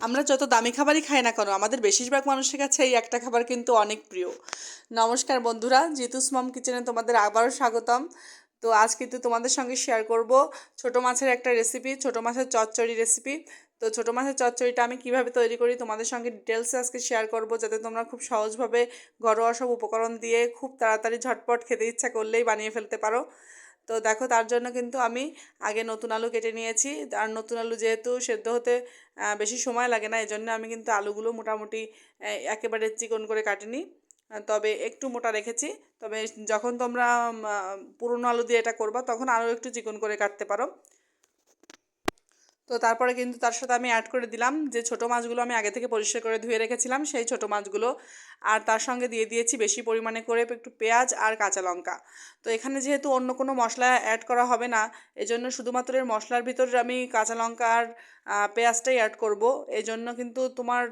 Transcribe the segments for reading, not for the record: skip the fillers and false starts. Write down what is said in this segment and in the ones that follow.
আমরা যত দামি খাবারই খাই না কেন আমাদের বেশিরভাগ মানুষের কাছে এই একটা খাবার কিন্তু অনেক প্রিয়। নমস্কার বন্ধুরা, জিতুস মম কিচেনে তোমাদের আবারও স্বাগতম। তো আজ কিন্তু তোমাদের সঙ্গে শেয়ার করব ছোট মাছের একটা রেসিপি, ছোট মাছের চচ্চড়ি রেসিপি। তো ছোট মাছের চচ্চড়িটা আমি কিভাবে তৈরি করি তোমাদের সঙ্গে ডিটেলসে আজকে শেয়ার করব, যাতে তোমরা খুব সহজভাবে ঘরোয়া সব উপকরণ দিয়ে খুব তাড়াতাড়ি ঝটপট খেতে ইচ্ছা করলেই বানিয়ে ফেলতে পারো। তো দেখো, তার জন্য কিন্তু আমি আগে নতুন আলু কেটে নিয়েছি। আর নতুন আলু যেহেতু সেদ্ধ হতে বেশি সময় লাগে না, এই জন্য আমি কিন্তু আলুগুলো মোটামুটি একেবারে চিকন করে কাটিনি, তবে একটু মোটা রেখেছি। তবে যখন তোমরা পুরনো আলু দিয়ে এটা করবা তখন আরও একটু চিকন করে কাটতে পারো। তো তারপরে কিন্তু তার সাথে আমি অ্যাড করে দিলাম যে ছোটো মাছগুলো আমি আগে থেকে পরিষ্কার করে ধুয়ে রেখেছিলাম, সেই ছোটো মাছগুলো। আর তার সঙ্গে দিয়ে দিয়েছি বেশি পরিমাণে করে একটু পেঁয়াজ আর কাঁচা লঙ্কা। তো এখানে যেহেতু অন্য কোনো মশলা অ্যাড করা হবে না, এজন্য শুধুমাত্র এর মশলার ভিতর আমি কাঁচা লঙ্কা আর পেঁয়াজটাই অ্যাড করব। এই জন্য কিন্তু তোমার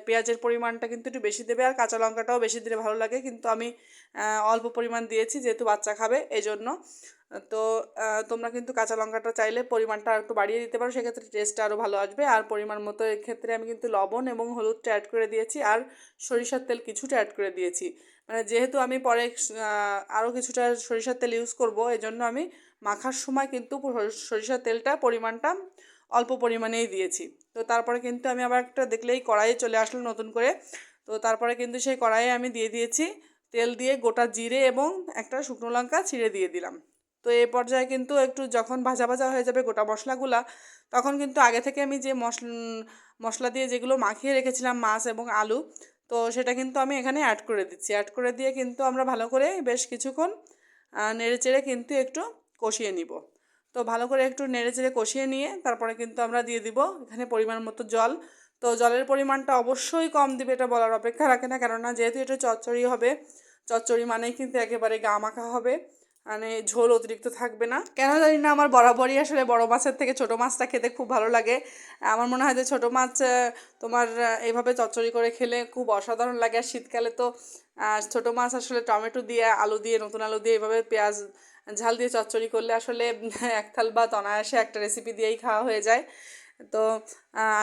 পেঁয়াজের পরিমাণটা কিন্তু একটু বেশি দেবে, আর কাঁচা লঙ্কাটাও বেশি দিলে ভালো লাগে, কিন্তু আমি অল্প পরিমাণ দিয়েছি যেহেতু বাচ্চা খাবে এই জন্য। তো তোমরা কিন্তু কাঁচা লঙ্কাটা চাইলে পরিমাণটা একটু বাড়িয়ে দিতে পারো, সেক্ষেত্রে টেস্টটা আরও ভালো আসবে। আর পরিমাণ মতো এক্ষেত্রে আমি কিন্তু লবণ এবং হলুদটা অ্যাড করে দিয়েছি, আর সরিষার তেল কিছুটা অ্যাড করে দিয়েছি। মানে যেহেতু আমি পরে আরও কিছুটা সরিষার তেল ইউজ করব, এই জন্য আমি মাখার সময় কিন্তু সরিষার তেলটা পরিমাণটা অল্প পরিমাণেই দিয়েছি। তো তারপরে কিন্তু আমি আবার একটা দেখলেই কড়াইয়ে চলে আসলো নতুন করে। তো তারপরে কিন্তু সেই কড়াইয়ে আমি দিয়ে দিয়েছি তেল, দিয়ে গোটা জিরে এবং একটা শুকনো লঙ্কা ছিঁড়ে দিয়ে দিলাম। তো এই পর্যায়ে কিন্তু একটু যখন ভাজা ভাজা হয়ে যাবে গোটা মশলাগুলা, তখন কিন্তু আগে থেকে আমি যে মশলা দিয়ে যেগুলো মাখিয়ে রেখেছিলাম মাছ এবং আলু, তো সেটা কিন্তু আমি এখানে অ্যাড করে দিচ্ছি। অ্যাড করে দিয়ে কিন্তু আমরা ভালো করে বেশ কিছুক্ষণ নেড়ে চেড়ে কিন্তু একটু কষিয়ে নিব। তো ভালো করে একটু নেড়ে চেড়ে কষিয়ে নিয়ে তারপরে কিন্তু আমরা দিয়ে দিব এখানে পরিমাণ মতো জল। তো জলের পরিমাণটা অবশ্যই কম দিবে, এটা বলার অপেক্ষা রাখে না, কেননা যেহেতু এটা চচ্চড়ি হবে, চচ্চড়ি মানেই কিন্তু একেবারে গা মাখা হবে, মানে ঝোল অতিরিক্ত থাকবে না। কেন জানি না আমার বরাবরই আসলে বড় মাছের থেকে ছোট মাছটা খেতে খুব ভালো লাগে। আমার মনে হয় যে ছোট মাছ তোমার এইভাবে চচ্চড়ি করে খেলে খুব অসাধারণ লাগে। আর শীতকালে তো ছোট মাছ আসলে টমেটো দিয়ে, আলু দিয়ে, নতুন আলু দিয়ে এইভাবে পেঁয়াজ ঝাল দিয়ে চচ্চড়ি করলে আসলে এক থাল ভাত অনায়াসে একটা রেসিপি দিয়েই খাওয়া হয়ে যায়। তো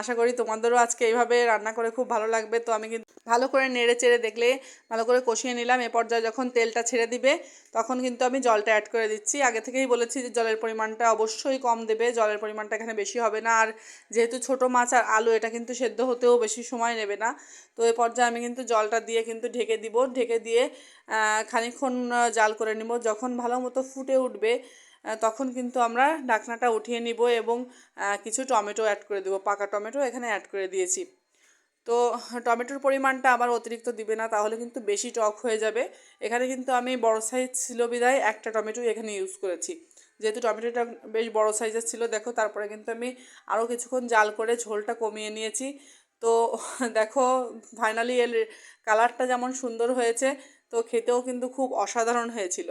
আশা করি তোমাদেরও আজকে এইভাবে রান্না করে খুব ভালো লাগবে। তো আমি কিন্তু ভালো করে নেড়ে চেড়ে দেখলে ভালো করে কষিয়ে নিলাম। এ পর্যায়ে যখন তেলটা ছেড়ে দিবে তখন কিন্তু আমি জলটা অ্যাড করে দিচ্ছি। আগে থেকেই বলেছি যে জলের পরিমাণটা অবশ্যই কম দেবে, জলের পরিমাণটা এখানে বেশি হবে না। আর যেহেতু ছোটো মাছ আর আলু, এটা কিন্তু সেদ্ধ হতেও বেশি সময় নেবে না। তো এ পর্যায়ে আমি কিন্তু জলটা দিয়ে কিন্তু ঢেকে দিব। ঢেকে দিয়ে খানিকক্ষণ জাল করে নিব। যখন ভালো মতো ফুটে উঠবে তখন কিন্তু আমরা ঢাকনাটা উঠিয়ে নিব এবং কিছু টমেটো অ্যাড করে দেবো, পাকা টমেটো এখানে অ্যাড করে দিয়েছি। তো টমেটোর পরিমাণটা আবার অতিরিক্ত দিবে না, তাহলে কিন্তু বেশি টক হয়ে যাবে। এখানে কিন্তু আমি বড় সাইজ ছিল বিধায় একটা টমেটো এখানে ইউজ করেছি। যেহেতু টমেটোটা বেশ বড় সাইজের ছিল, দেখো তারপরে কিন্তু আমি আরও কিছুক্ষণ জাল করে ঝোলটা কমিয়ে নিয়েছি। তো দেখো ফাইনালি এর কালারটা যেমন সুন্দর হয়েছে, তো খেতেও কিন্তু খুব অসাধারণ হয়েছিল।